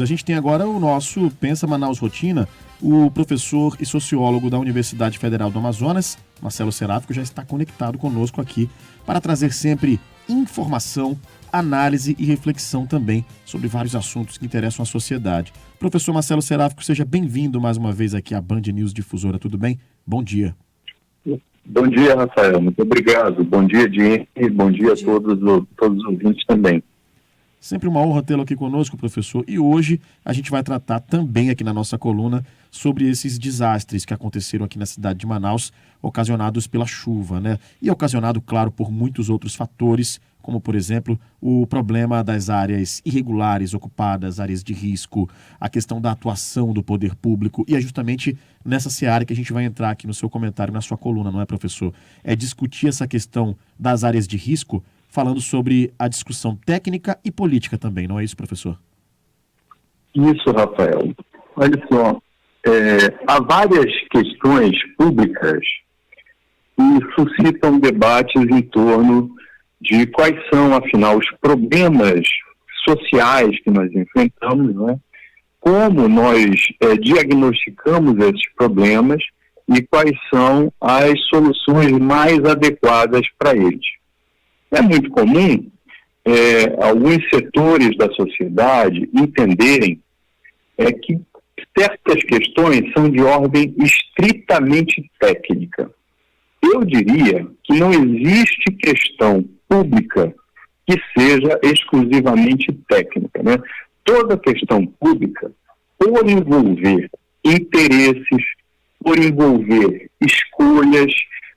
A gente tem agora o nosso Pensa Manaus Rotina, o professor e sociólogo da Universidade Federal do Amazonas, Marcelo Seráfico, já está conectado conosco aqui para trazer sempre informação, análise e reflexão também sobre vários assuntos que interessam a sociedade. Professor Marcelo Seráfico, seja bem-vindo mais uma vez aqui à Band News Difusora, tudo bem? Bom dia. Bom dia, Rafael, muito obrigado. Bom dia, Diego, e bom dia a todos os ouvintes também. Sempre uma honra tê-lo aqui conosco, professor. E hoje a gente vai tratar também aqui na nossa coluna sobre esses desastres que aconteceram aqui na cidade de Manaus, ocasionados pela chuva, né? E ocasionado, claro, por muitos outros fatores, como, por exemplo, o problema das áreas irregulares ocupadas, áreas de risco, a questão da atuação do poder público. E é justamente nessa seara que a gente vai entrar aqui no seu comentário, na sua coluna, não é, professor? É discutir essa questão das áreas de risco, falando sobre a discussão técnica e política também, não é isso, professor? Isso, Rafael. Olha só, há várias questões públicas que suscitam debates em torno de quais são, afinal, os problemas sociais que nós enfrentamos, né? Como nós diagnosticamos esses problemas e quais são as soluções mais adequadas para eles. É muito comum alguns setores da sociedade entenderem que certas questões são de ordem estritamente técnica. Eu diria que não existe questão pública que seja exclusivamente técnica, né? Toda questão pública, por envolver interesses, por envolver escolhas,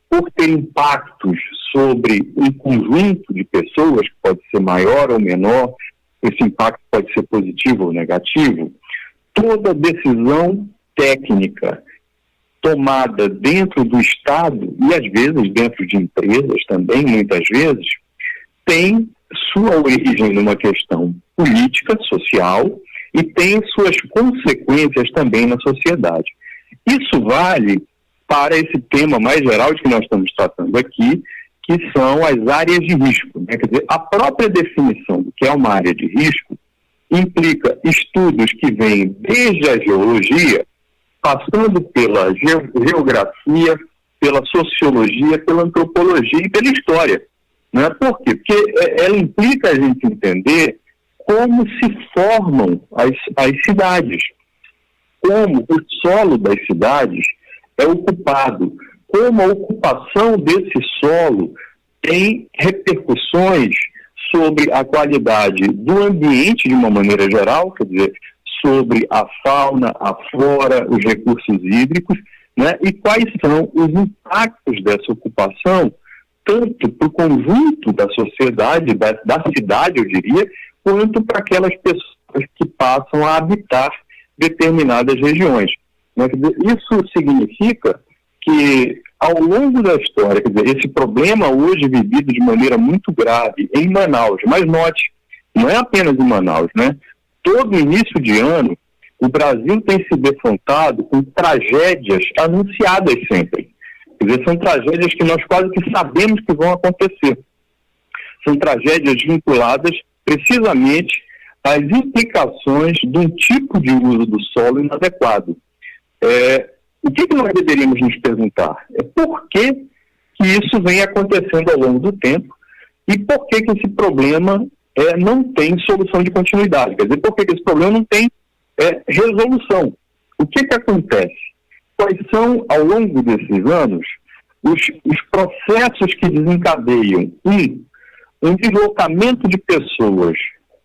por ter impactos sobre um conjunto de pessoas, que pode ser maior ou menor, esse impacto pode ser positivo ou negativo, toda decisão técnica tomada dentro do Estado, e às vezes dentro de empresas também, muitas vezes, tem sua origem numa questão política, social, e tem suas consequências também na sociedade. Isso vale para esse tema mais geral de que nós estamos tratando aqui, que são as áreas de risco, né? Quer dizer, a própria definição do que é uma área de risco implica estudos que vêm desde a geologia, passando pela geografia, pela sociologia, pela antropologia e pela história. Né? Por quê? Porque ela implica a gente entender como se formam as cidades, como o solo das cidades é ocupado, como a ocupação desse solo tem repercussões sobre a qualidade do ambiente de uma maneira geral, quer dizer, sobre a fauna, a flora, os recursos hídricos, né? E quais são os impactos dessa ocupação, tanto para o conjunto da sociedade, da cidade, eu diria, quanto para aquelas pessoas que passam a habitar determinadas regiões. Né? Quer dizer, isso significa que, ao longo da história, quer dizer, esse problema hoje vivido de maneira muito grave em Manaus, mas note, não é apenas em Manaus, né? Todo início de ano, o Brasil tem se defrontado com tragédias anunciadas sempre. Quer dizer, são tragédias que nós quase que sabemos que vão acontecer. São tragédias vinculadas precisamente às implicações de um tipo de uso do solo inadequado. O que nós deveríamos nos perguntar? Por que isso vem acontecendo ao longo do tempo e por que esse problema não tem solução de continuidade? Quer dizer, por que esse problema não tem resolução? O que acontece? Quais são, ao longo desses anos, os processos que desencadeiam um deslocamento de pessoas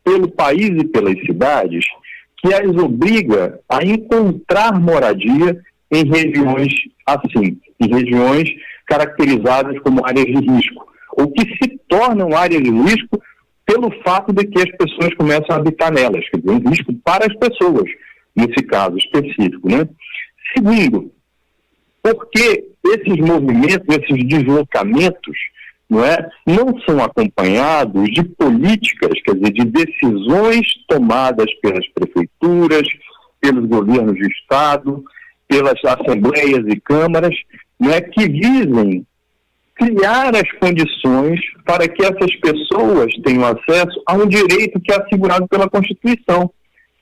pelo país e pelas cidades que as obriga a encontrar moradia em regiões assim, em regiões caracterizadas como áreas de risco, ou que se tornam áreas de risco pelo fato de que as pessoas começam a habitar nelas, quer dizer, um risco para as pessoas, nesse caso específico, né? Segundo, porque esses movimentos, esses deslocamentos, não são acompanhados de políticas, quer dizer, de decisões tomadas pelas prefeituras, pelos governos de Estado, pelas assembleias e câmaras, que visem criar as condições para que essas pessoas tenham acesso a um direito que é assegurado pela Constituição,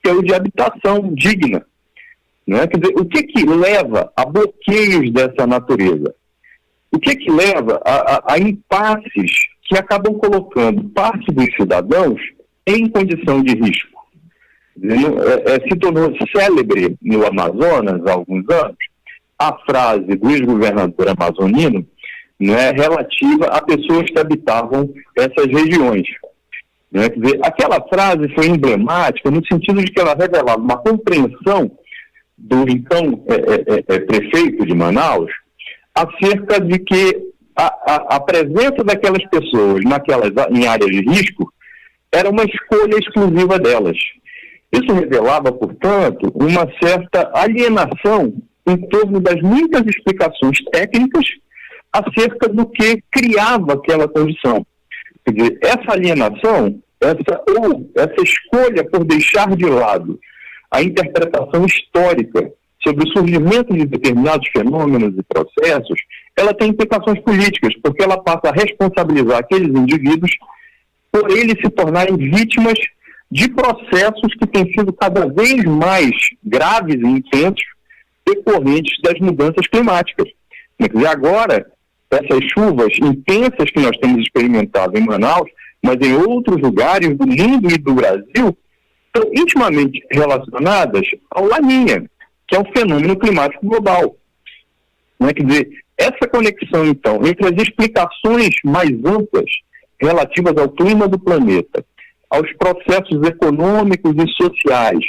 que é o de habitação digna. Né? Quer dizer, o que leva a bloqueios dessa natureza? O que leva a impasses que acabam colocando parte dos cidadãos em condição de risco? Se tornou célebre no Amazonas há alguns anos a frase do ex-governador amazonino, né, relativa a pessoas que habitavam essas regiões. Né? Quer dizer, aquela frase foi emblemática no sentido de que ela revelava uma compreensão do então prefeito de Manaus acerca de que a presença daquelas pessoas em áreas de risco era uma escolha exclusiva delas. Isso revelava, portanto, uma certa alienação em torno das muitas explicações técnicas acerca do que criava aquela condição. Quer dizer, essa alienação, essa escolha por deixar de lado a interpretação histórica sobre o surgimento de determinados fenômenos e processos, ela tem implicações políticas, porque ela passa a responsabilizar aqueles indivíduos por eles se tornarem vítimas de processos que têm sido cada vez mais graves e intensos decorrentes das mudanças climáticas. Quer dizer, agora, essas chuvas intensas que nós temos experimentado em Manaus, mas em outros lugares do mundo e do Brasil, estão intimamente relacionadas ao Laninha, que é um fenômeno climático global. Né? Quer dizer, essa conexão, então, entre as explicações mais amplas relativas ao clima do planeta, aos processos econômicos e sociais,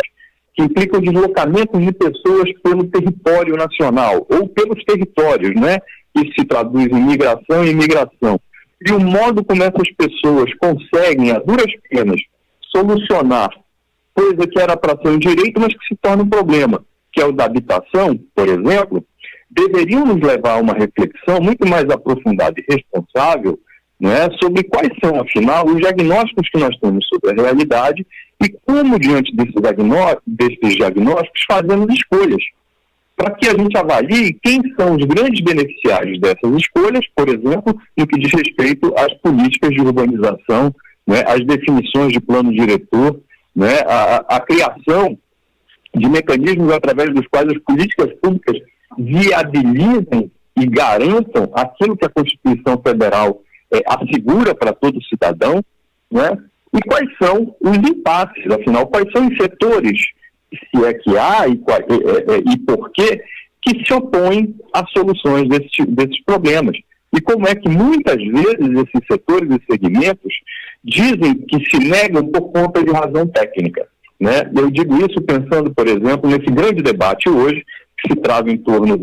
que implicam deslocamentos de pessoas pelo território nacional, ou pelos territórios, né? Isso se traduz em migração e imigração. E o modo como essas pessoas conseguem, a duras penas, solucionar coisa que era para ser um direito, mas que se torna um problema, que é o da habitação, por exemplo, deveriam nos levar a uma reflexão muito mais aprofundada e responsável, né, sobre quais são, afinal, os diagnósticos que nós temos sobre a realidade e como, diante desses diagnósticos, fazemos escolhas, para que a gente avalie quem são os grandes beneficiários dessas escolhas, por exemplo, no que diz respeito às políticas de urbanização, né, às definições de plano diretor, né, a criação de mecanismos através dos quais as políticas públicas viabilizem e garantam aquilo que a Constituição Federal assegura para todo cidadão, né? E quais são os impasses, afinal, quais são os setores, se é que há e por quê, que se opõem às soluções desses problemas. E como é que muitas vezes esses setores e segmentos dizem que se negam por conta de razão técnica. Né? Eu digo isso pensando, por exemplo, nesse grande debate hoje, que se trava em torno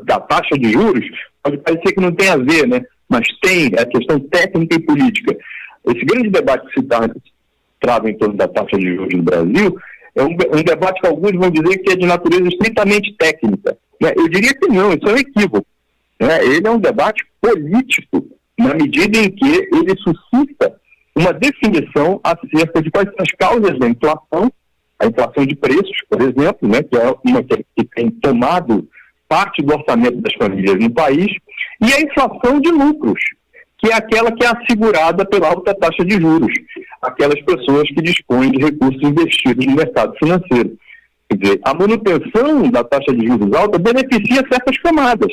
da taxa de juros. Pode parecer que não tem a ver, né? Mas tem a questão técnica e política. Esse grande debate que se trava em torno da taxa de juros no Brasil é um debate que alguns vão dizer que é de natureza estritamente técnica. Né? Eu diria que não, isso é um equívoco. Né? Ele é um debate político, na medida em que ele suscita uma definição acerca de quais são as causas da inflação, a inflação de preços, por exemplo, né, que é uma que tem tomado parte do orçamento das famílias no país, e a inflação de lucros, que é aquela que é assegurada pela alta taxa de juros, aquelas pessoas que dispõem de recursos investidos no mercado financeiro. Quer dizer, a manutenção da taxa de juros alta beneficia certas camadas,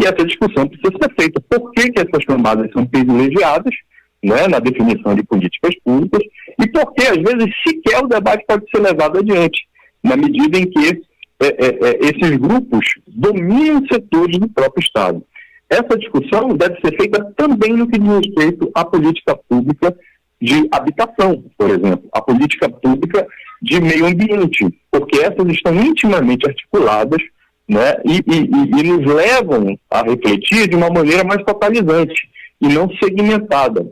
e essa discussão precisa ser feita. Por que essas camadas são privilegiadas, né, na definição de políticas públicas, e porque, às vezes, sequer o debate pode ser levado adiante, na medida em que esses grupos dominam setores do próprio Estado. Essa discussão deve ser feita também no que diz respeito à política pública de habitação, por exemplo, a política pública de meio ambiente, porque essas estão intimamente articuladas, né, e nos levam a refletir de uma maneira mais totalizante e não segmentada.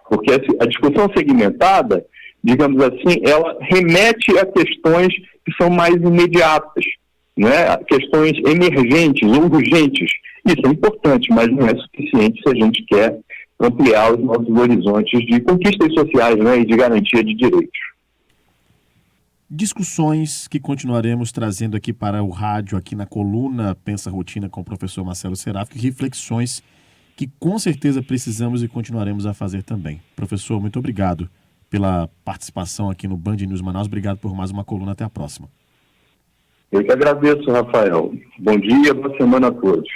Porque a discussão segmentada, digamos assim, ela remete a questões que são mais imediatas, né? Questões emergentes, urgentes. Isso é importante, mas não é suficiente se a gente quer ampliar os nossos horizontes de conquistas sociais, né, e de garantia de direitos. Discussões que continuaremos trazendo aqui para o rádio, aqui na coluna Pensa Rotina com o professor Marcelo Seráfico, reflexões que com certeza precisamos e continuaremos a fazer também. Professor, muito obrigado pela participação aqui no Band News Manaus. Obrigado por mais uma coluna. Até a próxima. Eu que agradeço, Rafael. Bom dia, boa semana a todos.